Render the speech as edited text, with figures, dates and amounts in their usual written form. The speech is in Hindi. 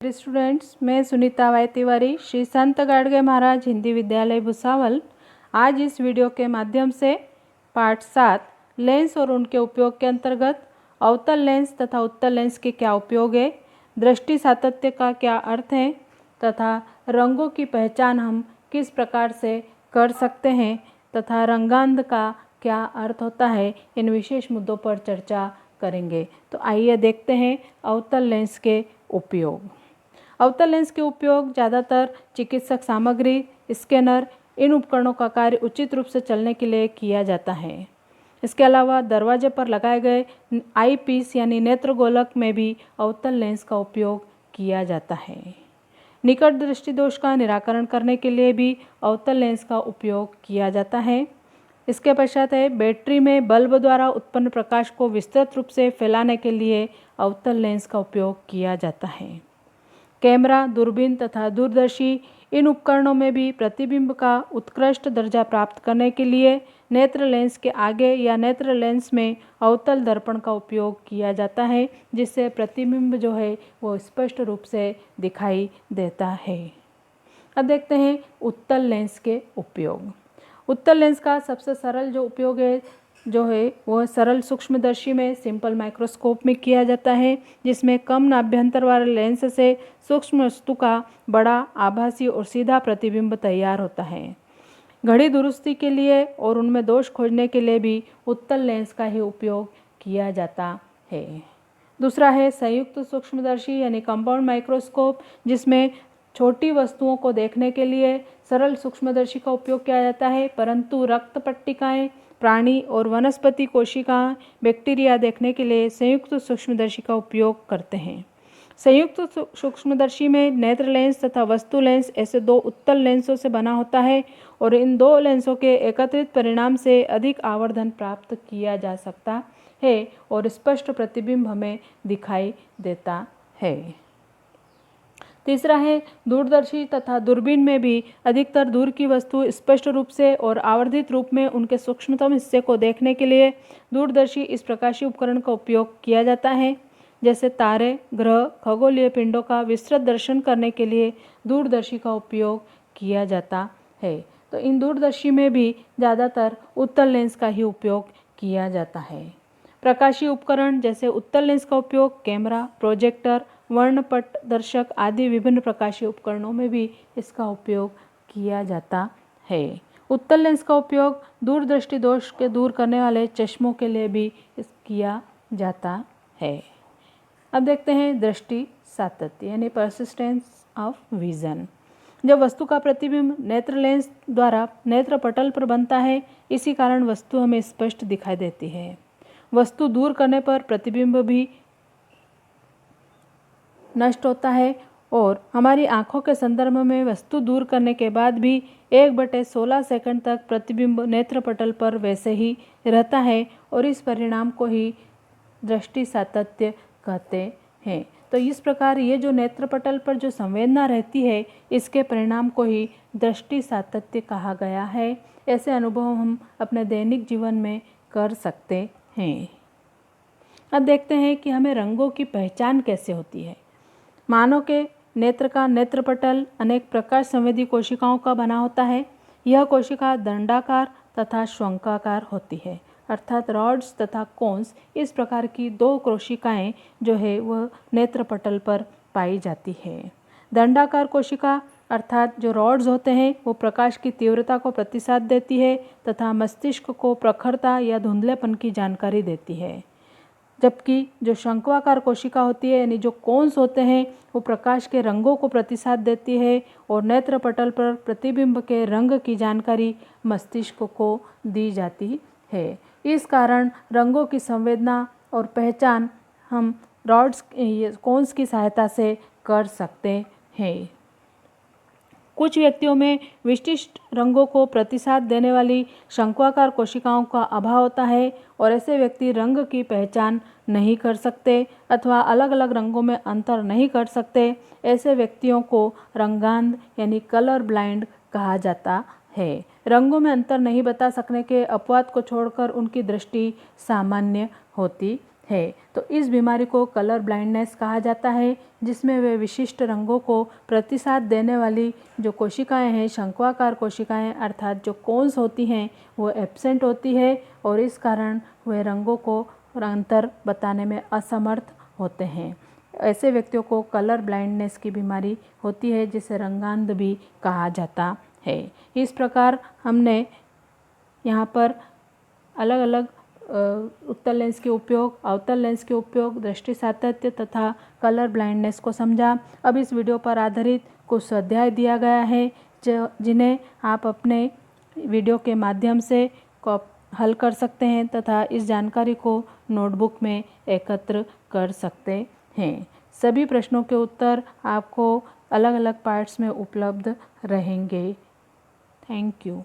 स्टूडेंट्स, मैं सुनीता वाई तिवारी, श्री संत गाडगे महाराज हिंदी विद्यालय भुसावल। आज इस वीडियो के माध्यम से पार्ट 7 लेंस और उनके उपयोग के अंतर्गत अवतल लेंस तथा उत्तल लेंस के क्या उपयोग है, दृष्टि सातत्य का क्या अर्थ है तथा रंगों की पहचान हम किस प्रकार से कर सकते हैं तथा रंगांध का क्या अर्थ होता है, इन विशेष मुद्दों पर चर्चा करेंगे। तो आइए देखते हैं अवतल लेंस के उपयोग। अवतल लेंस के उपयोग ज़्यादातर चिकित्सक सामग्री, स्कैनर, इन उपकरणों का कार्य उचित रूप से चलने के लिए किया जाता है। इसके अलावा दरवाजे पर लगाए गए आई पीस यानी नेत्र गोलक में भी अवतल लेंस का उपयोग किया जाता है। निकट दृष्टि दोष का निराकरण करने के लिए भी अवतल लेंस का उपयोग किया जाता है। इसके पश्चात है बैटरी में बल्ब द्वारा उत्पन्न प्रकाश को विस्तृत रूप से फैलाने के लिए अवतल लेंस का उपयोग किया जाता है। कैमरा, दूरबीन तथा दूरदर्शी इन उपकरणों में भी प्रतिबिंब का उत्कृष्ट दर्जा प्राप्त करने के लिए नेत्र लेंस के आगे या नेत्र लेंस में अवतल दर्पण का उपयोग किया जाता है, जिससे प्रतिबिंब जो है वो स्पष्ट रूप से दिखाई देता है। अब देखते हैं उत्तल लेंस के उपयोग। उत्तल लेंस का सबसे सरल जो उपयोग है वह सरल सूक्ष्मदर्शी में सिंपल माइक्रोस्कोप में किया जाता है, जिसमें कम नाभ्यंतर वाले लेंस से सूक्ष्म वस्तु का बड़ा आभासी और सीधा प्रतिबिंब तैयार होता है। घड़ी दुरुस्ती के लिए और उनमें दोष खोजने के लिए भी उत्तल लेंस का ही उपयोग किया जाता है। दूसरा है संयुक्त सूक्ष्मदर्शी यानी कंपाउंड माइक्रोस्कोप, जिसमें छोटी वस्तुओं को देखने के लिए सरल सूक्ष्मदर्शी का उपयोग किया जाता है, परंतु रक्त पट्टिकाएँ, प्राणी और वनस्पति कोशिकाएं, बैक्टीरिया देखने के लिए संयुक्त सूक्ष्मदर्शी का उपयोग करते हैं। संयुक्त सूक्ष्मदर्शी में नेत्र लेंस तथा वस्तु लेंस ऐसे दो उत्तल लेंसों से बना होता है और इन दो लेंसों के एकत्रित परिणाम से अधिक आवर्धन प्राप्त किया जा सकता है और स्पष्ट प्रतिबिंब हमें दिखाई देता है। तीसरा है दूरदर्शी तथा दूरबीन में भी अधिकतर दूर की वस्तु स्पष्ट रूप से और आवर्धित रूप में उनके सूक्ष्मतम हिस्से को देखने के लिए दूरदर्शी इस प्रकाशीय उपकरण का उपयोग किया जाता है। जैसे तारे, ग्रह, खगोलीय पिंडों का विस्तृत दर्शन करने के लिए दूरदर्शी का उपयोग किया जाता है। तो इन दूरदर्शी में भी ज़्यादातर उत्तल लेंस का ही उपयोग किया जाता है। प्रकाशीय उपकरण जैसे उत्तल लेंस का उपयोग कैमरा, प्रोजेक्टर, वर्णपट दर्शक आदि विभिन्न प्रकाशीय उपकरणों में भी इसका उपयोग किया जाता है। उत्तल लेंस का उपयोग दूरदृष्टि दोष के दूर करने वाले चश्मों के लिए भी किया जाता है। अब देखते हैं दृष्टि सातत्य यानी परसिस्टेंस ऑफ विजन। जब वस्तु का प्रतिबिंब नेत्र लेंस द्वारा नेत्र पटल पर बनता है, इसी कारण वस्तु हमें स्पष्ट दिखाई देती है। वस्तु दूर करने पर प्रतिबिंब भी नष्ट होता है और हमारी आँखों के संदर्भ में वस्तु दूर करने के बाद भी 1/16 सेकंड तक प्रतिबिंब नेत्र पटल पर वैसे ही रहता है और इस परिणाम को ही दृष्टि सातत्य कहते हैं। तो इस प्रकार ये जो नेत्र पटल पर जो संवेदना रहती है, इसके परिणाम को ही दृष्टि सातत्य कहा गया है। ऐसे अनुभव हम अपने दैनिक जीवन में कर सकते हैं। अब देखते हैं कि हमें रंगों की पहचान कैसे होती है। मानव के नेत्र का नेत्रपटल अनेक प्रकाश संवेदी कोशिकाओं का बना होता है। यह कोशिका दंडाकार तथा शंक्वाकार होती है, अर्थात रॉड्स तथा कोन्स इस प्रकार की दो कोशिकाएं जो है वह नेत्रपटल पर पाई जाती है। दंडाकार कोशिका अर्थात जो रॉड्स होते हैं वो प्रकाश की तीव्रता को प्रतिसाद देती है तथा मस्तिष्क को प्रखरता या धुंधलेपन की जानकारी देती है, जबकि जो शंक्वाकार कोशिका होती है यानी जो कोन्स होते हैं वो प्रकाश के रंगों को प्रतिसाद देती है और नेत्र पटल पर प्रतिबिंब के रंग की जानकारी मस्तिष्क को दी जाती है। इस कारण रंगों की संवेदना और पहचान हम रॉड्स कोन्स की सहायता से कर सकते हैं। कुछ व्यक्तियों में विशिष्ट रंगों को प्रतिसाद देने वाली शंक्वाकार कोशिकाओं का अभाव होता है और ऐसे व्यक्ति रंग की पहचान नहीं कर सकते अथवा अलग अलग रंगों में अंतर नहीं कर सकते। ऐसे व्यक्तियों को रंगांध यानी कलर ब्लाइंड कहा जाता है। रंगों में अंतर नहीं बता सकने के अपवाद को छोड़कर उनकी दृष्टि सामान्य होती है। तो इस बीमारी को कलर ब्लाइंडनेस कहा जाता है, जिसमें वे विशिष्ट रंगों को प्रतिसाद देने वाली जो कोशिकाएं हैं, शंक्वाकार कोशिकाएं अर्थात जो कोन्स होती हैं, वो एब्सेंट होती है और इस कारण वे रंगों को अंतर बताने में असमर्थ होते हैं। ऐसे व्यक्तियों को कलर ब्लाइंडनेस की बीमारी होती है, जिसे रंगांध भी कहा जाता है। इस प्रकार हमने यहाँ पर अलग अलग उत्तल लेंस के उपयोग, अवतल लेंस के उपयोग, दृष्टि सातत्य तथा कलर ब्लाइंडनेस को समझा। अब इस वीडियो पर आधारित कुछ स्वाध्याय दिया गया है जिन्हें आप अपने वीडियो के माध्यम से हल कर सकते हैं तथा इस जानकारी को नोटबुक में एकत्र कर सकते हैं। सभी प्रश्नों के उत्तर आपको अलग अलग पार्ट्स में उपलब्ध रहेंगे। Thank you.